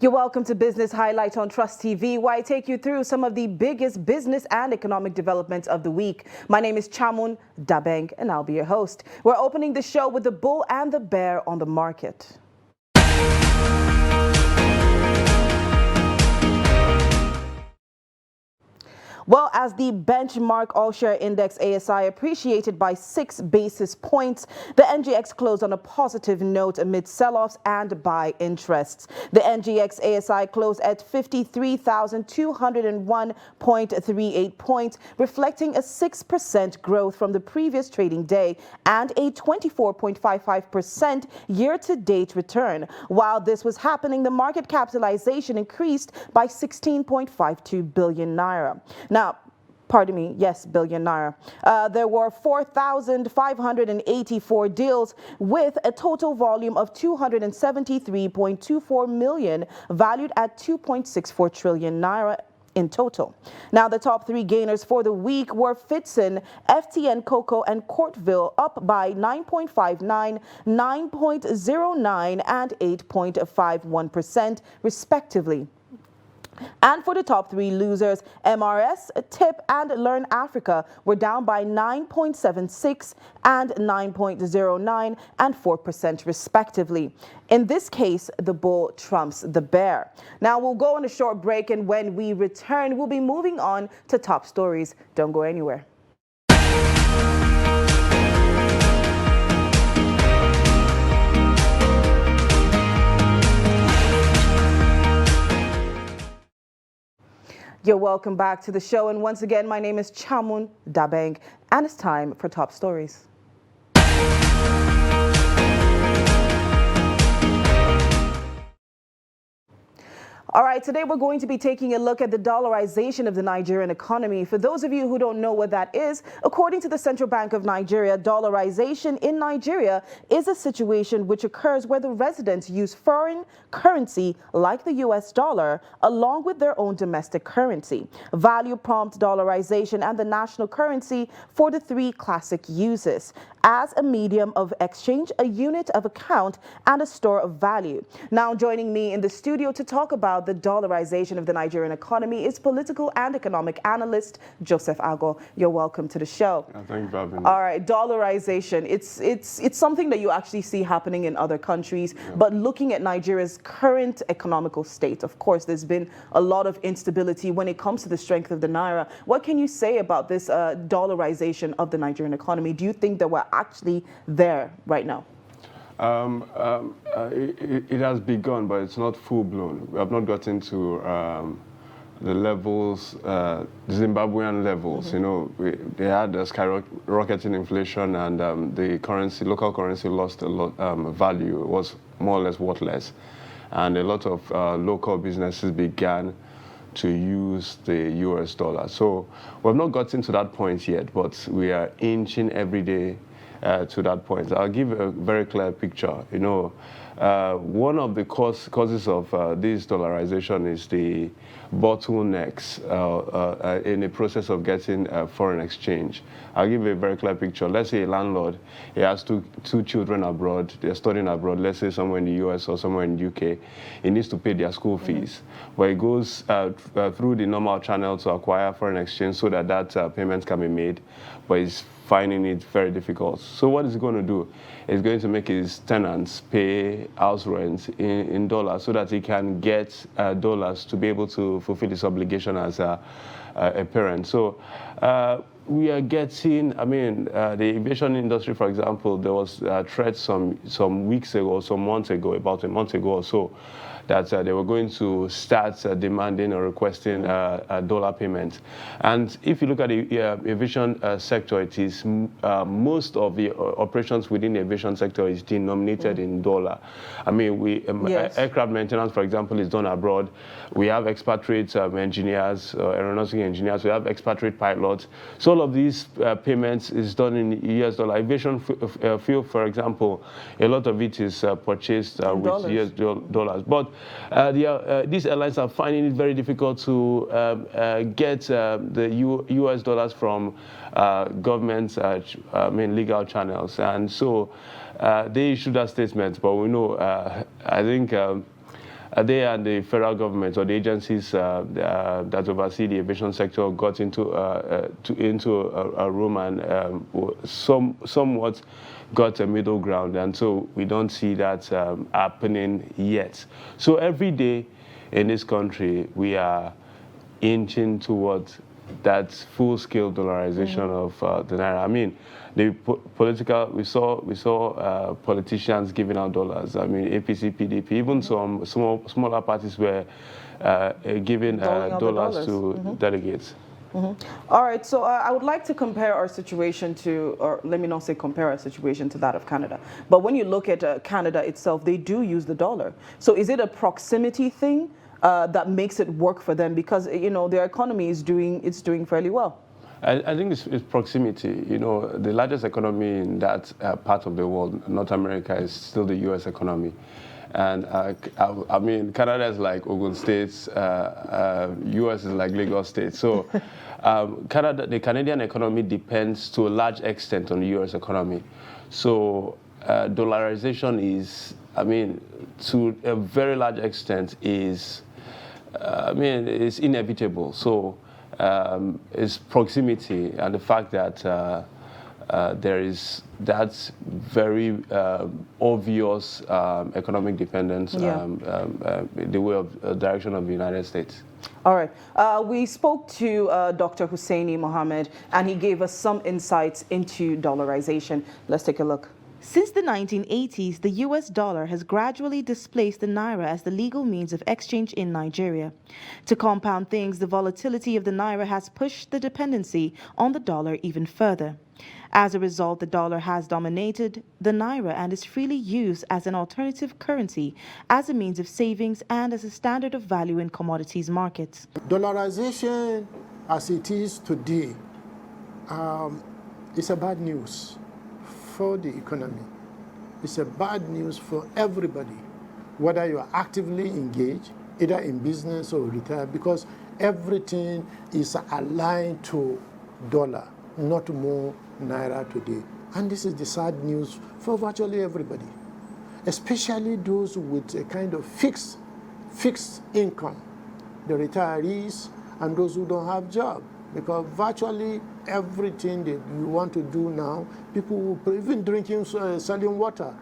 You're welcome to Business Highlight on Trust TV, where I take you through some of the biggest business and economic developments of the week. My name is Chamun Dabeng, and I'll be your host. We're opening the show with the bull and the bear on the market. Well, as the benchmark all-share index ASI appreciated by 6 basis points, the NGX closed on a positive note amid sell-offs and buy interests. The NGX ASI closed at 53,201.38 points, reflecting a 6% growth from the previous trading day and a 24.55% year-to-date return. While this was happening, the market capitalization increased by 16.52 billion naira. Now, pardon me, yes, billion naira. There were 4,584 deals with a total volume of 273.24 million, valued at 2.64 trillion naira in total. Now, the top 3 gainers for the week were Fitson, FTN Cocoa, and Courtville, up by 9.59, 9.09, and 8.51%, respectively. And for the top 3 losers, MRS, TIP, and Learn Africa were down by 9.76 and 9.09 and 4% respectively. In this case, the bull trumps the bear. Now we'll go on a short break, and when we return, we'll be moving on to top stories. Don't go anywhere. You're welcome back to the show, and once again, my name is Chamun Dabeng, and it's time for Top Stories. All right, today we're going to be taking a look at the dollarization of the Nigerian economy. For those of you who don't know what that is, according to the Central Bank of Nigeria, dollarization in Nigeria is a situation which occurs where the residents use foreign currency like the US dollar along with their own domestic currency. Value prompt dollarization and the national currency for the 3 classic uses as a medium of exchange, a unit of account, and a store of value. Now joining me in the studio to talk about the dollarization of the Nigerian economy is political and economic analyst Joseph Ago. You're welcome to the show. Thank you for having me. All right, dollarization. It's something that you actually see happening in other countries, but looking at Nigeria's current economical state, of course, there's been a lot of instability when it comes to the strength of the Naira. What can you say about this dollarization of the Nigerian economy? Do you think that we're actually there right now? It has begun, but it's not full-blown. We have not gotten to the levels, Zimbabwean levels. You know, they had a skyrocketing inflation, and the currency, local currency, lost a lot value. It was more or less worthless, and a lot of local businesses began to use the US dollar. So we have not gotten to that point yet, but we are inching every day to that point. I'll give a very clear picture. You know, one of the causes of this dollarization is the bottlenecks in the process of getting foreign exchange. I'll give a very clear picture. Let's say a landlord, he has two children abroad, they're studying abroad, let's say somewhere in the US or somewhere in the UK. He needs to pay their school fees. But he goes through the normal channel to acquire foreign exchange so that payment can be made, but he's finding it very difficult. So what is he going to do? He's going to make his tenants pay house rent in dollars so that he can get dollars to be able to fulfill his obligation as a parent. So we are getting, I mean, the aviation industry, for example, there was a threat some weeks ago, some months ago, about a month ago or so, that they were going to start demanding or requesting a dollar payment. And if you look at the aviation sector, it is most of the operations within the aviation sector is denominated in dollar. I mean, aircraft maintenance, for example, is done abroad. We have expatriate engineers, aeronautical engineers. We have expatriate pilots. So all of these payments is done in US dollar. Aviation fuel, for example, a lot of it is purchased with US dollars. But these airlines are finding it very difficult to get the US dollars from government, legal channels. And so they issued that statement, but we know, I think they and the federal government or the agencies that oversee the aviation sector got into a room and somewhat got a middle ground, and so we don't see that happening yet. So every day in this country, we are inching towards that full-scale dollarization of the naira. I mean, the political, we saw politicians giving out dollars. I mean, APC, PDP, even some smaller parties were giving dollars to delegates. All right, so I would like to compare our situation to, or let me not say compare our situation to that of Canada. But when you look at Canada itself, they do use the dollar. So is it a proximity thing that makes it work for them? Because, you know, their economy is doing fairly well. I think it's proximity. You know, the largest economy in that part of the world, North America, is still the U.S. economy. And I mean, Canada is like Ogun State, U.S. is like Lagos State. So the Canadian economy depends to a large extent on the U.S. economy. So dollarization is, I mean, to a very large extent is, it's inevitable. So it's proximity and the fact that there is that very obvious economic dependence, the way of direction of the United States. All right. We spoke to Dr. Hussaini Mohammed, and he gave us some insights into dollarization. Let's take a look. Since the 1980s, the US dollar has gradually displaced the naira as the legal means of exchange in Nigeria. To compound things, the volatility of the naira has pushed the dependency on the dollar even further. As a result, the dollar has dominated the naira and is freely used as an alternative currency, as a means of savings and as a standard of value in commodities markets. Dollarization, as it is today, is a bad news for the economy. It's a bad news for everybody, whether you are actively engaged, either in business or retail, because everything is aligned to dollar, not more naira today. And this is the sad news for virtually everybody, especially those with a kind of fixed income, the retirees and those who don't have jobs. Because virtually everything that you want to do now, people will, even drinking, selling water.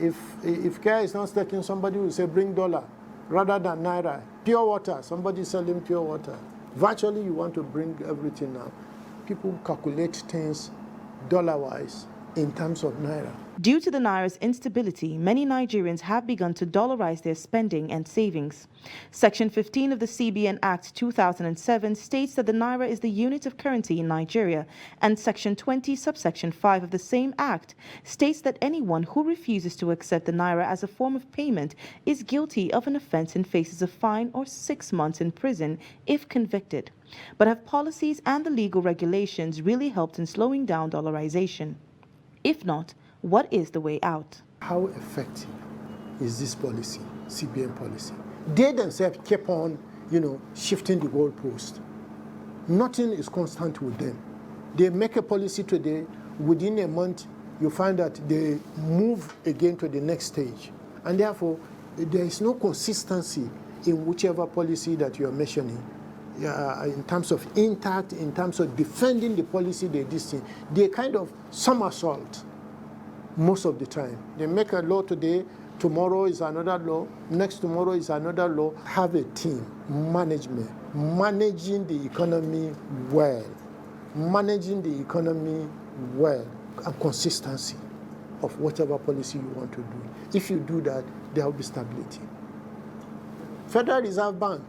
If care is not taken, somebody will say, bring dollar, rather than naira. Pure water, somebody selling pure water. Virtually you want to bring everything now. People calculate things dollar-wise in terms of naira. Due to the naira's instability, many Nigerians have begun to dollarize their spending and savings. Section 15 of the CBN Act 2007 states that the naira is the unit of currency in Nigeria, and Section 20, subsection 5 of the same act states that anyone who refuses to accept the naira as a form of payment is guilty of an offense and faces a fine or 6 months in prison if convicted. But have policies and the legal regulations really helped in slowing down dollarization? If not, what is the way out? How effective is this policy, CBN policy? They themselves kept on, shifting the goalpost. Nothing is constant with them. They make a policy today, within a month, you find that they move again to the next stage. And therefore, there is no consistency in whichever policy that you are mentioning. In terms of intact, in terms of defending the policy they kind of somersault most of the time. They make a law today, tomorrow is another law, next tomorrow is another law. Have a team, management, managing the economy well, and consistency of whatever policy you want to do. If you do that, there will be stability. Federal Reserve Bank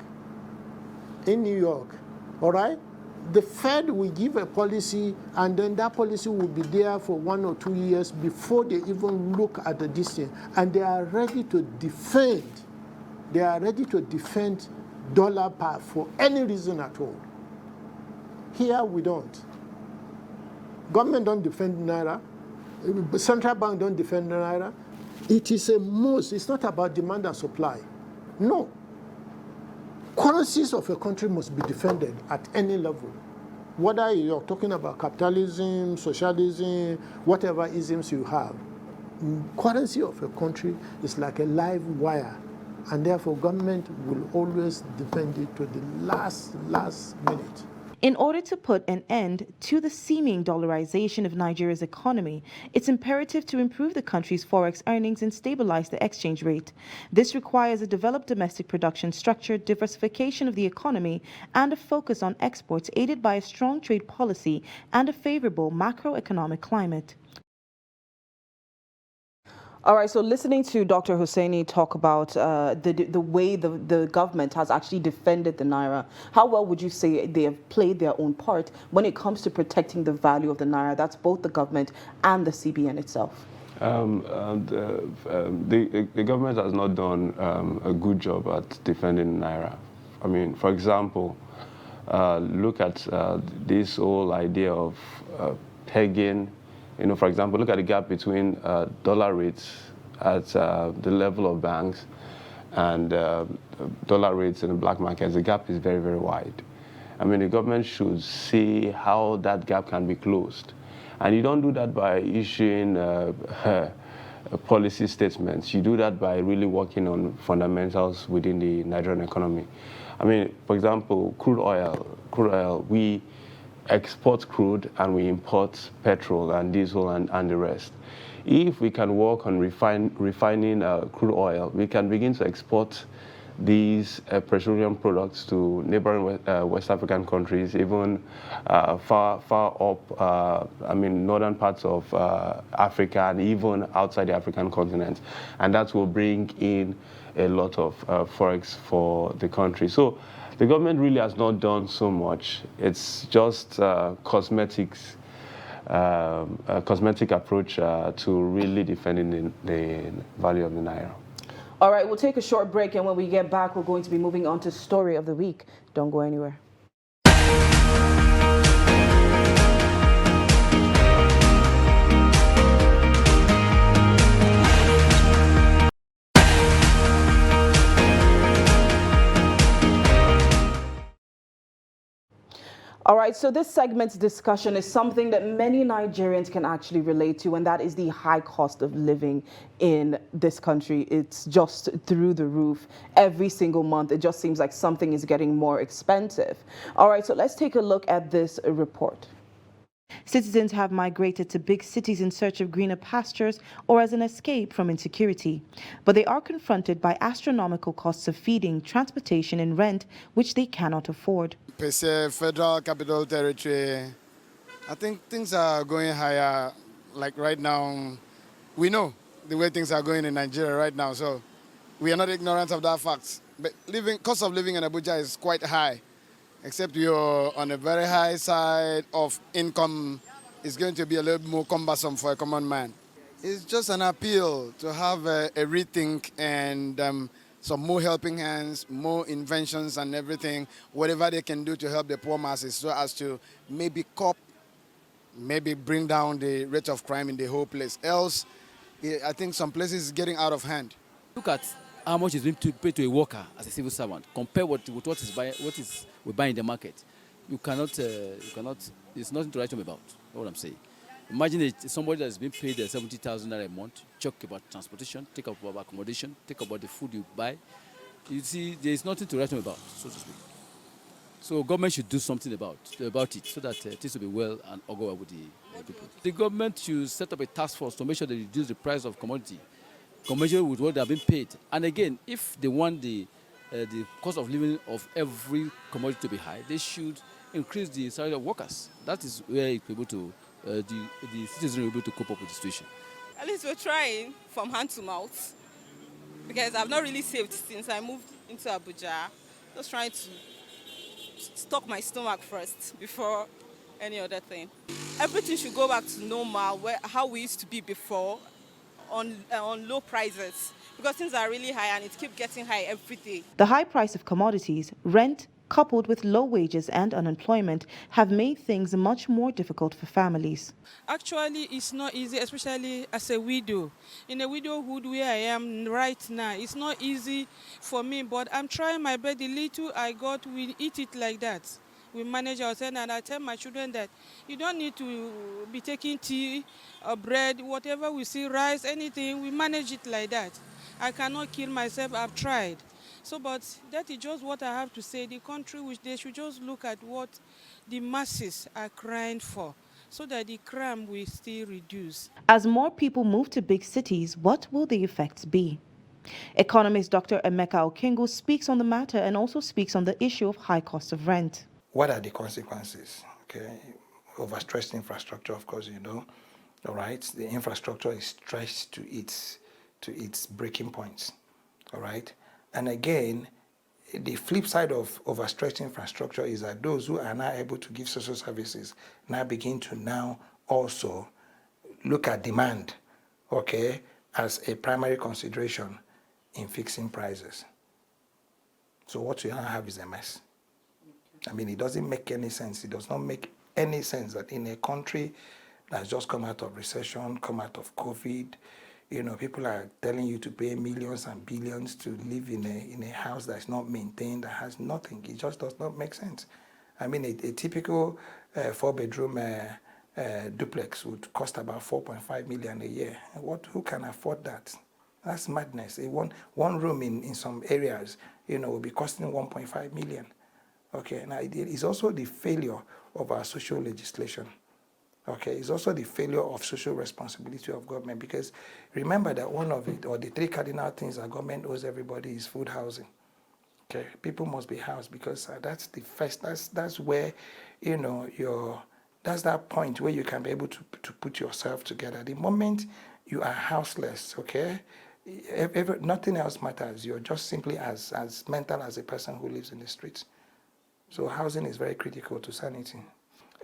in New York, all right? The Fed will give a policy, and then that policy will be there for 1 or 2 years before they even look at the distance. And they are ready to defend. They are ready to defend dollar power for any reason at all. Here we don't. Government don't defend naira. Central bank don't defend naira. It is a must. It's not about demand and supply. No. Currencies of a country must be defended at any level. Whether you're talking about capitalism, socialism, whatever isms you have, currency of a country is like a live wire And therefore, government will always defend it to the last minute. In order to put an end to the seeming dollarization of Nigeria's economy, it's imperative to improve the country's forex earnings and stabilize the exchange rate. This requires a developed domestic production structure, diversification of the economy, and a focus on exports aided by a strong trade policy and a favorable macroeconomic climate. All right, so listening to Dr. Hussaini talk about the way the government has actually defended the Naira, how well would you say they have played their own part when it comes to protecting the value of the Naira? That's both the government and the CBN itself. The government has not done a good job at defending Naira. I mean, for example, look at this whole idea of pegging. You know, for example, look at the gap between dollar rates at the level of banks and dollar rates in the black market. The gap is very, very wide. I mean, the government should see how that gap can be closed. And you don't do that by issuing policy statements. You do that by really working on fundamentals within the Nigerian economy. I mean, for example, crude oil, we export crude and we import petrol and diesel and the rest. If we can work on refining crude oil, we can begin to export these petroleum products to neighboring West African countries, even far up, I mean, northern parts of Africa and even outside the African continent. And that will bring in a lot of forex for the country. So the government really has not done so much. It's just cosmetics, a cosmetic approach to really defending the value of the Naira. All right, we'll take a short break, and when we get back, we're going to be moving on to Story of the Week. Don't go anywhere. All right, so this segment's discussion is something that many Nigerians can actually relate to, and that is the high cost of living in this country. It's just through the roof. Every single month, it just seems like something is getting more expensive. All right, so let's take a look at this report. Citizens have migrated to big cities in search of greener pastures or as an escape from insecurity. But they are confronted by astronomical costs of feeding, transportation, and rent, which they cannot afford. Per se, Federal Capital Territory, I think things are going higher. Like right now, we know the way things are going in Nigeria right now, so we are not ignorant of that fact. But cost of living in Abuja is quite high. Except you're on a very high side of income, it's going to be a little more cumbersome for a common man. It's just an appeal to have a rethink and some more helping hands, more inventions and everything, whatever they can do to help the poor masses so as to maybe bring down the rate of crime in the whole place. Else, I think some places is getting out of hand. Look at how much is being paid to a worker as a civil servant. Compare with what we buy in the market. You cannot. There's nothing to write home about. That's what I'm saying. Imagine somebody that has been paid 70,000 a month. Talk about transportation, take up about accommodation, take about the food you buy. You see, there is nothing to write home about, so to speak. So government should do something about it so that things will be well and go well with the people. The government should set up a task force to make sure they reduce the price of commodity, commensurate with what they have been paid. And again, if they want the cost of living of every commodity to be high, they should increase the salary of workers. That is where it's able to, the citizens will be able to cope up with the situation. At least we're trying from hand to mouth, because I've not really saved since I moved into Abuja. Just trying to stock my stomach first before any other thing. Everything should go back to normal, how we used to be before, on low prices, because things are really high and it keeps getting high every day. The high price of commodities, rent, coupled with low wages and unemployment, have made things much more difficult for families. Actually, it's not easy, especially as a widow. In a widowhood where I am right now, it's not easy for me, but I'm trying my best. The little I got, we eat it like that. We manage ourselves, and I tell my children that you don't need to be taking tea or bread, whatever we see, rice, anything, we manage it like that. I cannot kill myself. I've tried. So, but that is just what I have to say. The country, which they should just look at what the masses are crying for, so that the crime will still reduce. As more people move to big cities, what will the effects be? Economist Dr. Emeka Okengo speaks on the matter and also speaks on the issue of high cost of rent. What are the consequences? Okay, overstressed infrastructure, of course, you know. All right, the infrastructure is stretched to its breaking points. All right, and again, the flip side of overstretched infrastructure is that those who are now able to give social services now begin to now also look at demand, okay, as a primary consideration in fixing prices. So what you now have is a mess. I mean, it doesn't make any sense. It does not make any sense that in a country that's just come out of recession, come out of COVID, you know, people are telling you to pay millions and billions to live in a house that's not maintained, that has nothing. It just does not make sense. I mean, a typical 4-bedroom duplex would cost about 4.5 million a year. Who can afford that? That's madness. One room in some areas, you know, will be costing 1.5 million. Okay, now it is also the failure of our social legislation. Okay, it's also the failure of social responsibility of government, because remember that one of it, or the 3 cardinal things that government owes everybody, is food, housing. Okay, people must be housed, because that's the first, that's where, you know, that's that point where you can be able to put yourself together. The moment you are houseless, okay, nothing else matters. You're just simply as mental as a person who lives in the streets. So housing is very critical to sanity.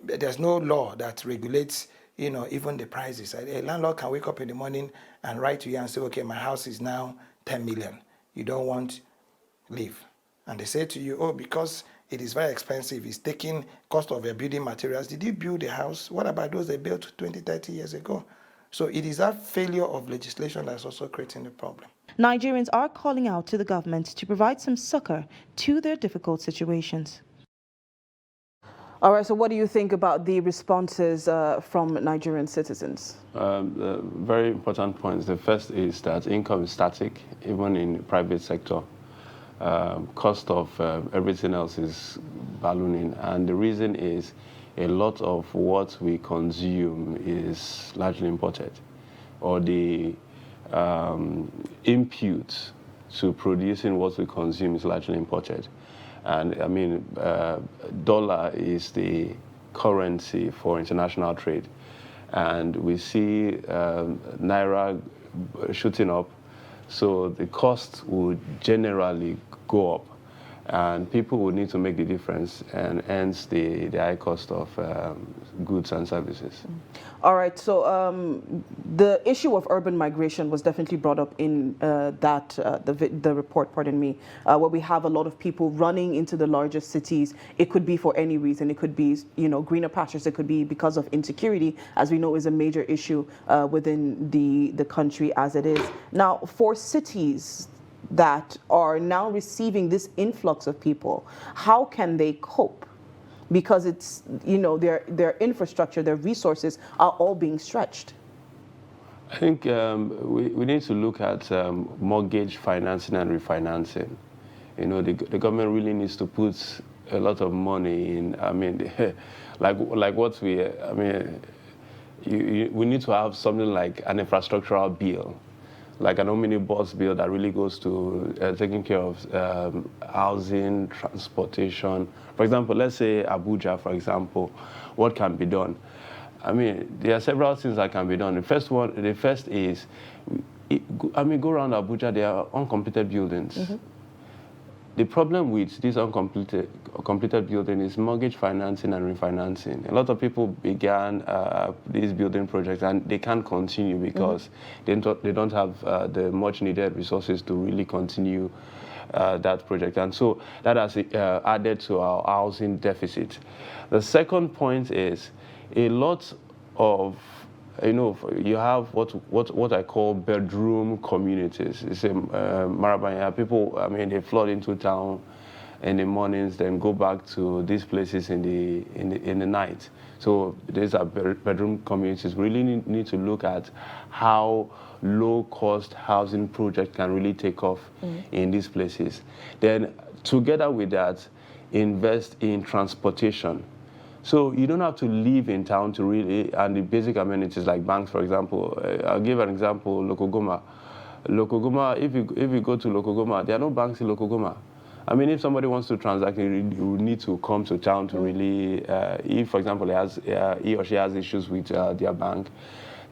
There's no law that regulates, you know, even the prices. A landlord can wake up in the morning and write to you and say, okay, my house is now 10 million. You don't want, leave. And they say to you, oh, because it is very expensive, it's taking cost of your building materials. Did you build a house? What about those they built 20, 30 years ago? So it is that failure of legislation that's also creating the problem. Nigerians are calling out to the government to provide some succor to their difficult situations. All right, so what do you think about the responses from Nigerian citizens? Very important points. The first is that income is static, even in the private sector. Cost of everything else is ballooning, and the reason is a lot of what we consume is largely imported, or the input to producing what we consume is largely imported. And I mean, dollar is the currency for international trade. And we see Naira shooting up. So the cost would generally go up. And people would need to make the difference, and hence the high cost of goods and services. All right, so the issue of urban migration was definitely brought up in the report, pardon me, where we have a lot of people running into the larger cities. It could be for any reason. It could be, you know, greener pastures. It could be because of insecurity, as we know is a major issue within the country as it is. Now, for cities that are now receiving this influx of people, how can they cope? Because it's, you know, their infrastructure, their resources are all being stretched. I think we need to look at mortgage financing and refinancing. You know, the government really needs to put a lot of money in. I mean, like what we, I mean, we need to have something like an infrastructural bill, like an omnibus bill that really goes to taking care of housing, transportation. For example, let's say Abuja, for example, what can be done? I mean, there are several things that can be done. The first is, I mean, go around Abuja, there are uncompleted buildings. Mm-hmm. The problem with this completed building is mortgage financing and refinancing. A lot of people began these building projects and they can't continue because they don't have the much needed resources to really continue that project. And so that has added to our housing deficit. The second point is a lot of, you know, you have what I call bedroom communities. It's a Marabanya. People, I mean, they flood into town in the mornings, then go back to these places in the night. So these are bedroom communities. We really need to look at how low-cost housing projects can really take off in these places. Then, together with that, invest in transportation. So you don't have to live in town to really, and the basic amenities like banks, for example. I'll give an example, Lokogoma. Lokogoma, if you go to Lokogoma, there are no banks in Lokogoma. I mean, if somebody wants to transact, you need to come to town to really, if, for example, he or she has issues with their bank,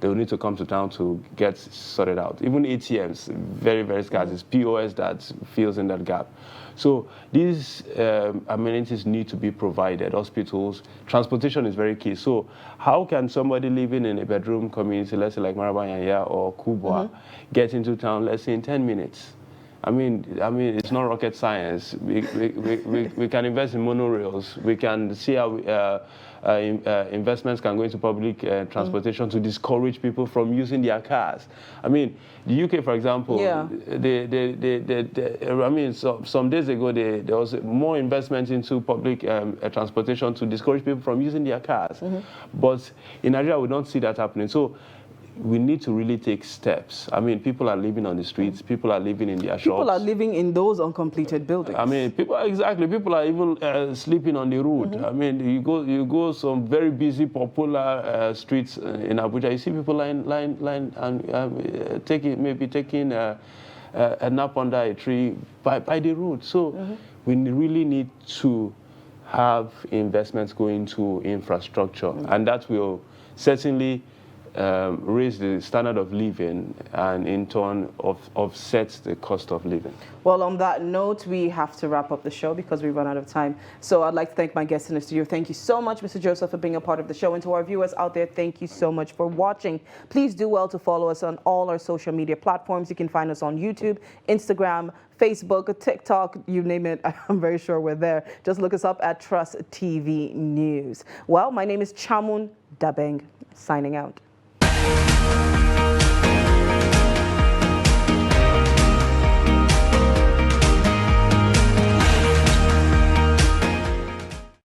they will need to come to town to get sorted out. Even ATMs, very, very scarce. It's POS that fills in that gap. So these amenities need to be provided. Hospitals, transportation is very key. So how can somebody living in a bedroom community, let's say like Marabanyanya or Kubwa, get into town, let's say in 10 minutes? I mean, it's not rocket science. We can invest in monorails. We can see how investments can go into public transportation to discourage people from using their cars. I mean, the UK, for example, I mean, some days ago, there was more investment into public transportation to discourage people from using their cars. But in Nigeria, we don't see that happening. So we need to really take steps. I mean, people are living on the streets. People are living in their shops. People are living in those uncompleted buildings. I mean, people are even sleeping on the road. I mean, you go some very busy, popular streets in Abuja. You see people lying and taking a nap under a tree by the road. So we really need to have investments going to infrastructure, and that will certainly raise the standard of living and in turn offset the cost of living. Well, on that note, we have to wrap up the show because we run out of time. So I'd like to thank my guests in the studio. Thank you so much, Mr. Joseph, for being a part of the show. And to our viewers out there, thank you so much for watching. Please do well to follow us on all our social media platforms. You can find us on YouTube, Instagram, Facebook, TikTok, you name it. I'm very sure we're there. Just look us up at Trust TV News. Well, my name is Chamun Dabeng, signing out.